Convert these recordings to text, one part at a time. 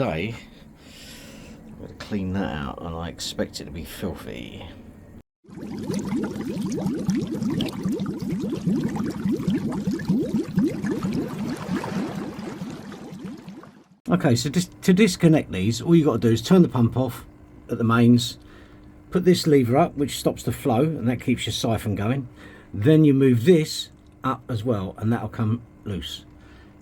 Today, I'm going to clean that out, and I expect it to be filthy. Okay, so to disconnect these, all you got to do is turn the pump off at the mains, put this lever up, which stops the flow, and that keeps your siphon going. Then you move this up as well, and that'll come loose.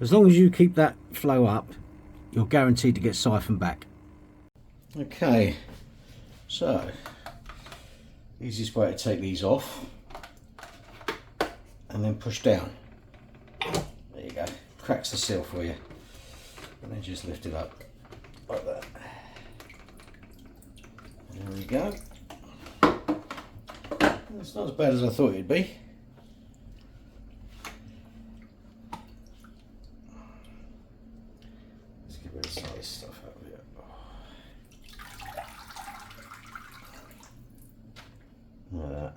As long as you keep that flow up, you're guaranteed to get siphon back. Okay, so easiest way to take these off, and then push down. There you go, cracks the seal for you, and then just lift it up like that. There we go. It's not as bad as I thought it'd be. Let's get rid of some of this stuff out of here. Like that.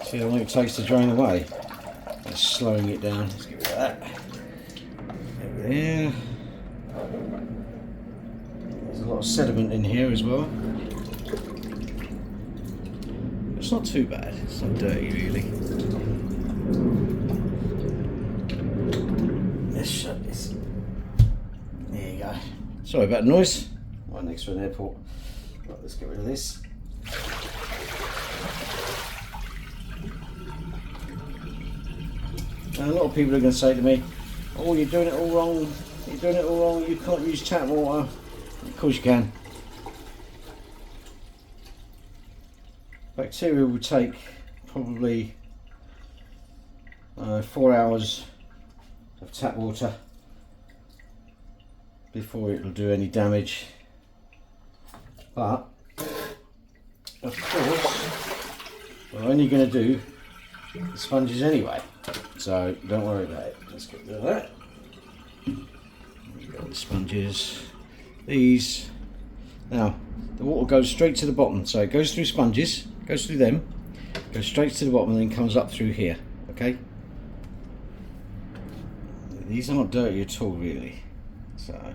See how long it takes to drain away? That's slowing it down. Let's get rid of that. Over there. There's a lot of sediment in here as well. It's not too bad. It's not dirty really. Let's shut this. There you go. Sorry about the noise. Right next to an airport. Right, let's get rid of this. And a lot of people are going to say to me, oh, you're doing it all wrong, you're doing it all wrong, you can't use tap water. Of course you can. Bacteria will take probably 4 hours of tap water before it will do any damage. But, of course, we're only going to do the sponges anyway. So don't worry about it. Let's get rid of that. We've got the sponges. These. Now, the water goes straight to the bottom. So it goes through sponges, goes through them, goes straight to the bottom, and then comes up through here. Okay? These aren't dirty at all, really. So,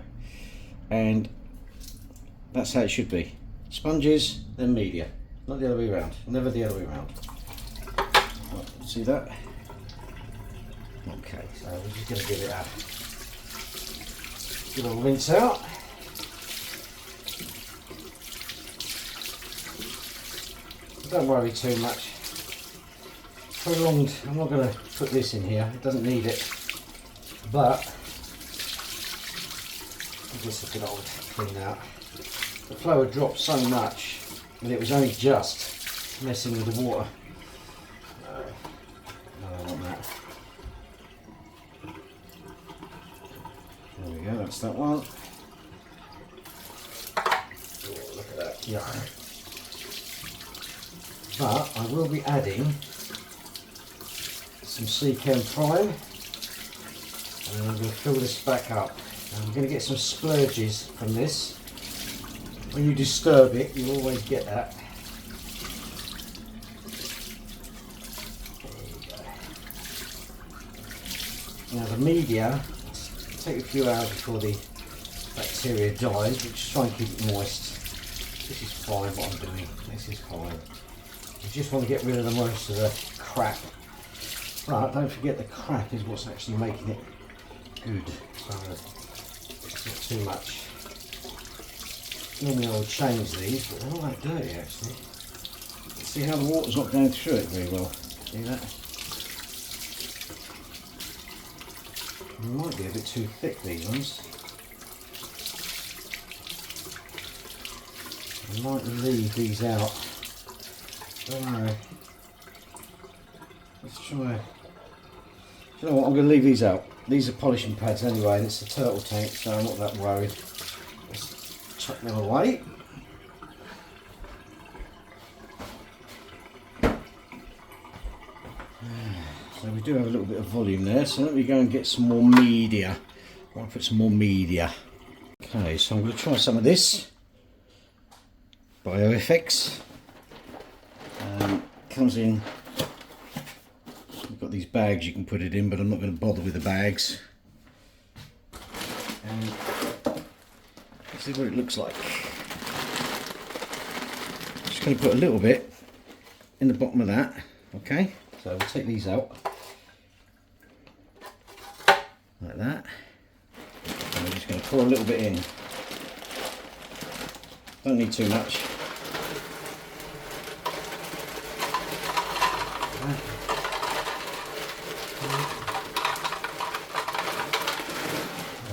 and that's how it should be. Sponges, then media. Not the other way around. Never the other way around. Right, see that? Okay, so we're just going to give it a good old rinse out. Don't worry too much. Prolonged, I'm not going to put this in here, it doesn't need it, but just a good old clean out. The flow had dropped so much and it was only just messing with the water. No, I don't want that. There we go, that's that one. Oh, look at that. Yeah. But I will be adding some Chem Prime, and I'm going to fill this back up. And I'm going to get some splurges from this. When you disturb it, you always get that. There you go. Now the media, take a few hours before the bacteria dies, but just try and keep it moist. This is fine what I'm doing, this is fine. You just want to get rid of the most of the crap. But don't forget the crap is what's actually making it good. So it's not too much. Normally I would change these, but they're not that dirty actually. See how the water's not going through it very well. See that? They might be a bit too thick, these ones. I might leave these out. Don't worry. Let's try. You know what, I'm going to leave these out. These are polishing pads anyway, and it's a turtle tank, so I'm not that worried. Let's chuck them away. So we do have a little bit of volume there, so let me go and get some more media. I'll put some more media. Okay, so I'm going to try some of this. Bio FX. Comes in, you've got these bags you can put it in, but I'm not going to bother with the bags. And let's see what it looks like. Just going to put a little bit in the bottom of that. Okay, so we'll take these out like that. And we're just going to pour a little bit in. Don't need too much.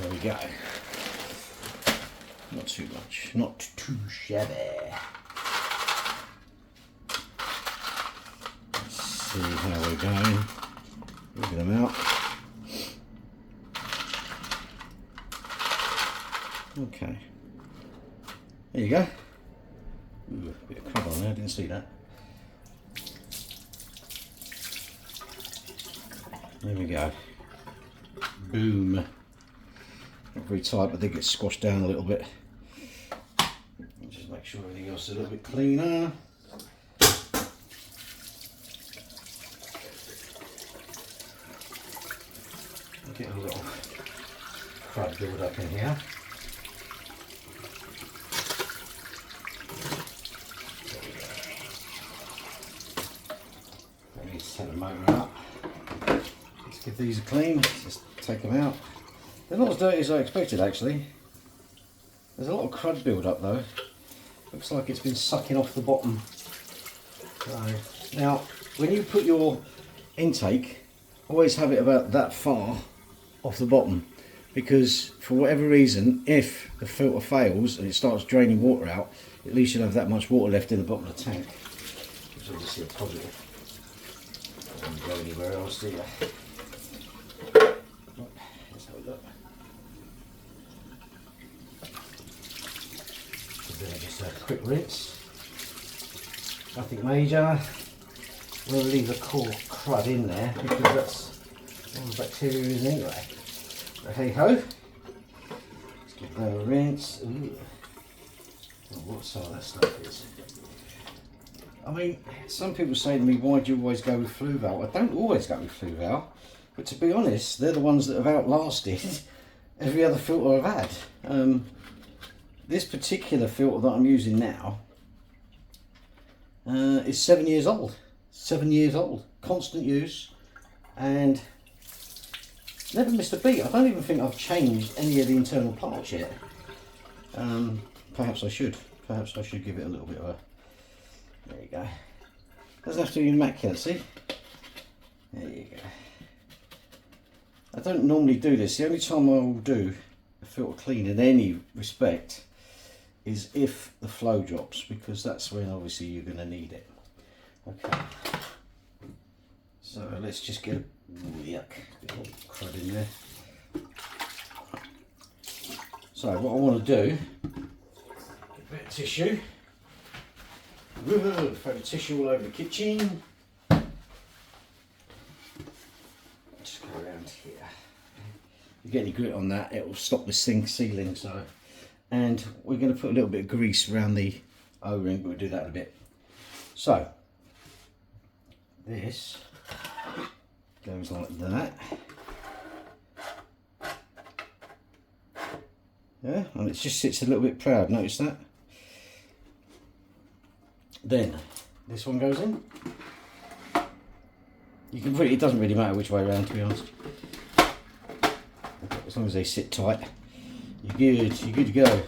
There we go. Not too much, not too shabby. Let's see how we're going. Look at them out. Okay. There you go. Ooh, a bit of crud on there, I didn't see that. There we go. Boom. Not very tight, but they get squashed down a little bit. Just make sure everything else is a little bit cleaner. Get a little crud build up in here. Set the motor up. Let's give these a clean. Just take them out. They're not as dirty as I expected, actually. There's a lot of crud build up though. Looks like it's been sucking off the bottom. So, now, when you put your intake, always have it about that far off the bottom, because for whatever reason, if the filter fails and it starts draining water out, at least you'll have that much water left in the bottom of the tank, which is obviously a positive. Don't go anywhere else, do you? Let's have a look. So then just a quick rinse. Nothing major. We'll leave the core crud in there because that's all the bacteria is anyway. But hey ho. Let's give that a rinse. Ooh. Oh, what some of that stuff is. I mean, some people say to me, why do you always go with Fluval? I don't always go with Fluval, but to be honest, they're the ones that have outlasted every other filter I've had. This particular filter that I'm using now is 7 years old. 7 years old, constant use, and never missed a beat. I don't even think I've changed any of the internal parts yet. Perhaps I should. Perhaps I should give it a little bit of a... There you go. Doesn't have to be immaculate, see? There you go. I don't normally do this. The only time I will do a filter clean in any respect is if the flow drops, because that's when obviously you're going to need it. Okay. So let's just get a yuck, bit of crud in there. So what I want to do, get a bit of tissue. Throw the tissue all over the kitchen. Just go around here. If you get any grit on that, it will stop the sink sealing. So, and we're going to put a little bit of grease around the O-ring, but we'll do that in a bit. So, this goes like that. Yeah, and it just sits a little bit proud. Notice that. Then this one goes in. You can put it, it doesn't really matter which way around, to be honest. As long as they sit tight, you're good to go.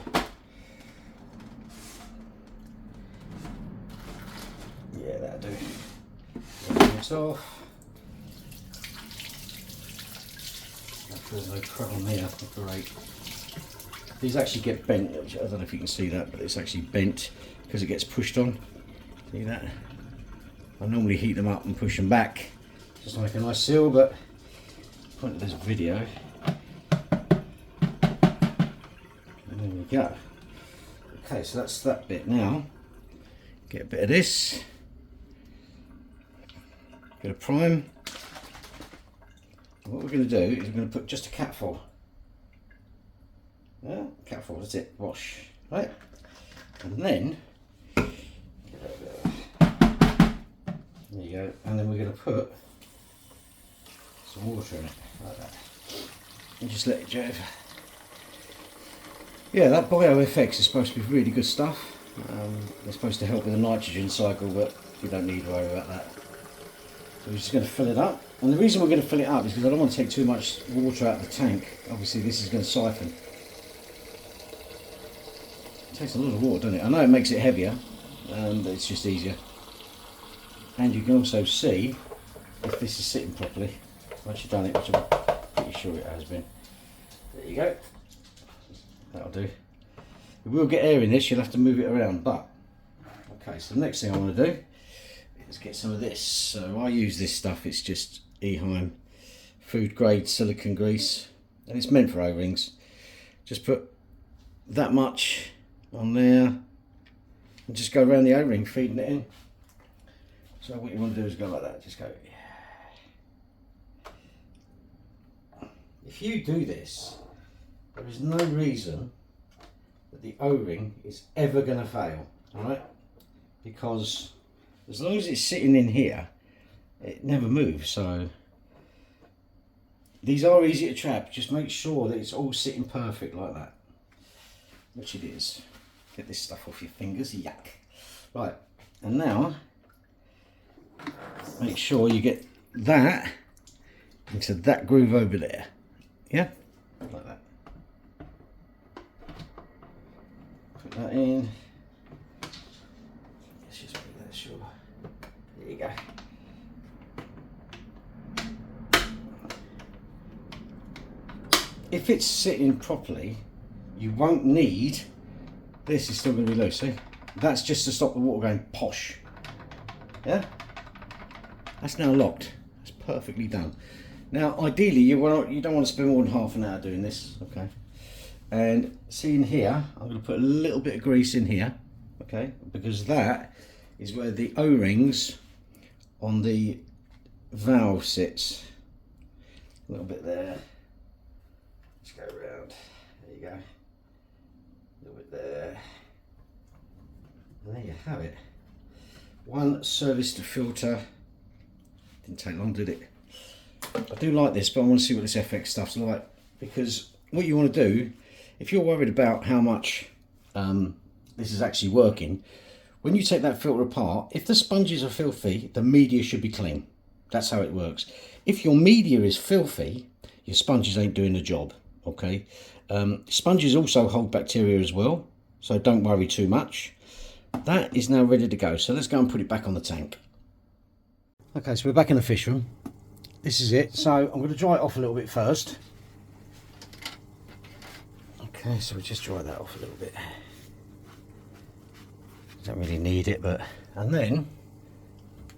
Yeah, that'll do. It's off. There's no crud on there, great. These actually get bent, I don't know if you can see that, but it's actually bent because it gets pushed on. See that? I normally heat them up and push them back, just like a nice seal, but point of this video. And there we go. Okay, so that's that bit now. Get a bit of this. Bit of prime. And what we're going to do is we're going to put just a capful. Yeah, capful, that's it. Wash, right? And then go. And then we're going to put some water in it, like that. And just let it dry. Yeah, that Bio FX is supposed to be really good stuff. It's supposed to help with the nitrogen cycle, but you don't need to worry about that. So we're just going to fill it up. And the reason we're going to fill it up is because I don't want to take too much water out of the tank. Obviously this is going to siphon. It takes a lot of water, doesn't it? I know it makes it heavier, but it's just easier. And you can also see if this is sitting properly. Once you've done it, which I'm pretty sure it has been. There you go. That'll do. It will get air in this, you'll have to move it around, but okay, so the next thing I want to do is get some of this. So I use this stuff, it's just Eheim food grade silicone grease, and it's meant for O-rings. Just put that much on there and just go around the O-ring, feeding it in. So what you want to do is go like that, just go. If you do this, there is no reason that the O-ring is ever going to fail, alright? Because as long as it's sitting in here, it never moves. So these are easy to trap, just make sure that it's all sitting perfect like that, which it is. Get this stuff off your fingers, yuck. Right, and now make sure you get that into that groove over there, yeah, like that. Put that in. Let's just put that sure. There you go. If it's sitting properly, you won't need this. Is still going to be loose. See, that's just to stop the water going posh. Yeah, that's now locked. It's perfectly done. Now, ideally, you don't want to spend more than half an hour doing this. Okay. And see in here, I'm going to put a little bit of grease in here, okay, because that is where the O-rings on the valve sits. A little bit there. Let's go around. There you go. A little bit there. And there you have it. One serviced filter. Didn't take long, did it? I do like this, but I want to see what this FX stuff's like, because what you want to do, if you're worried about how much this is actually working, when you take that filter apart, if the sponges are filthy, the media should be clean. That's how it works. If your media is filthy, your sponges ain't doing the job, okay? Sponges also hold bacteria as well, so don't worry too much. That is now ready to go, so let's go and put it back on the tank. Okay, so we're back in the fish room. This is it. So I'm going to dry it off a little bit first. Okay, so we just dry that off a little bit. Don't really need it, but... And then,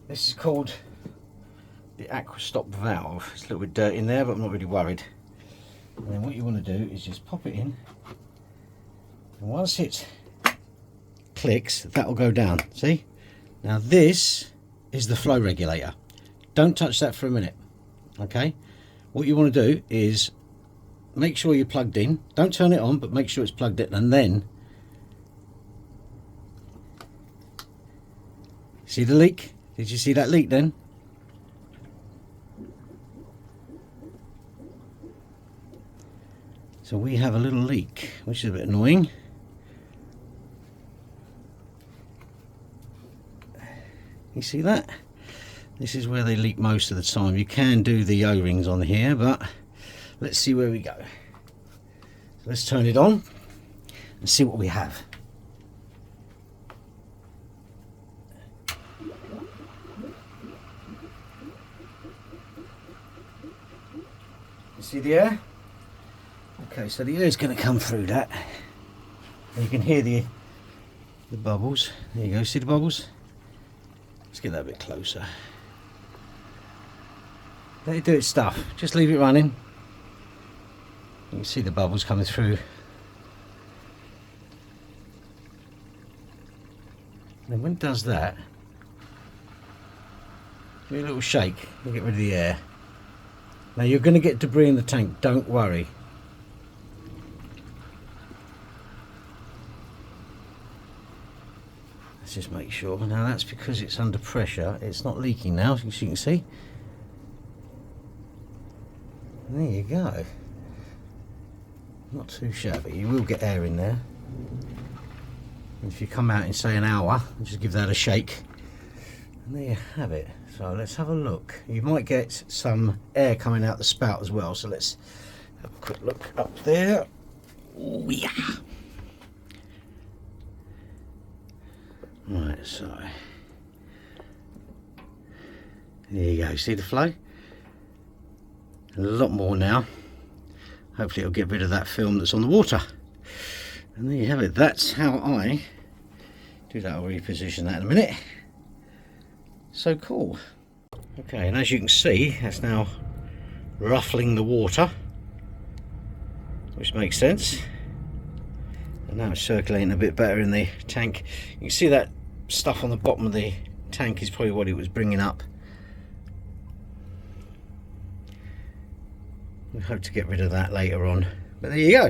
this is called the aqua stop valve. It's a little bit dirty in there, but I'm not really worried. And then what you want to do is just pop it in. And once it clicks, that'll go down. See? Now this is the flow regulator. Don't touch that for a minute. Okay? What you want to do is make sure you're plugged in. Don't turn it on, but make sure it's plugged in, and then see the leak? Did you see that leak then? So we have a little leak, which is a bit annoying. You see that? This is where they leak most of the time. You can do the O-rings on here, but let's see where we go. So let's turn it on and see what we have. You see the air? Okay, so the air is going to come through that. And you can hear the bubbles. There you go, see the bubbles? Let's get that a bit closer. Let it do its stuff. Just leave it running. You can see the bubbles coming through. And when it does that, give it a little shake and get rid of the air. Now you're going to get debris in the tank, don't worry. Let's just make sure. Now that's because it's under pressure, it's not leaking now, as you can see. There you go. Not too shabby. You will get air in there. And if you come out in say an hour and just give that a shake, and there you have it. So let's have a look. You might get some air coming out the spout as well, so let's have a quick look up there. Oh yeah. Right, so there you go. See the flow? A lot more now. Hopefully it'll get rid of that film that's on the water. And there you have it. That's how I do that. I'll reposition that in a minute. So cool. Okay, and as you can see, that's now ruffling the water, which makes sense. And now it's circulating a bit better in the tank. You can see that stuff on the bottom of the tank is probably what it was bringing up. We hope to get rid of that later on. But there you go.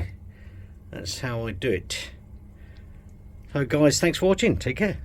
That's how I do it. So guys, thanks for watching. Take care.